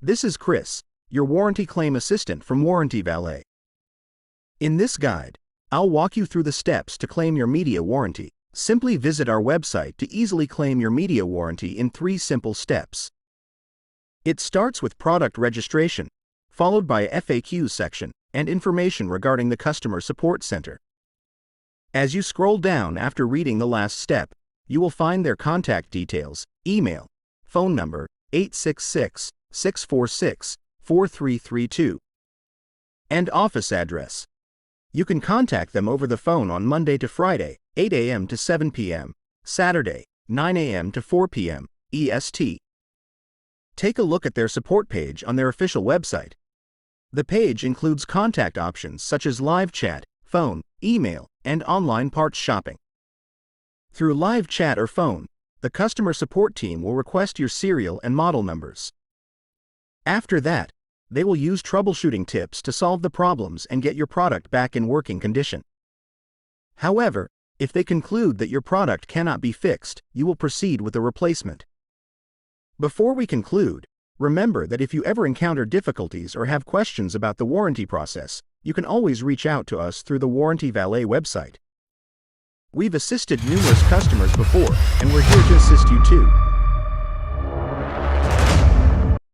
This is Chris, your warranty claim assistant from Warranty Valet. In this guide, I'll walk you through the steps to claim your Midea warranty. Simply visit our website to easily claim your Midea warranty in 3 simple steps. It starts with product registration, followed by a FAQs section and information regarding the customer support center. As you scroll down after reading the last step, you will find their contact details, email, phone number 866-646-4332, and office address. You can contact them over the phone on Monday to Friday, 8 a.m. to 7 p.m., Saturday, 9 a.m. to 4 p.m. EST. Take a look at their support page on their official website. The page includes contact options such as live chat, phone, email, and online parts shopping. Through live chat or phone, the customer support team will request your serial and model numbers. After that, they will use troubleshooting tips to solve the problems and get your product back in working condition. However, if they conclude that your product cannot be fixed, you will proceed with a replacement. Before we conclude, remember that if you ever encounter difficulties or have questions about the warranty process, you can always reach out to us through the Warranty Valet website. We've assisted numerous customers before, and we're here to assist you too.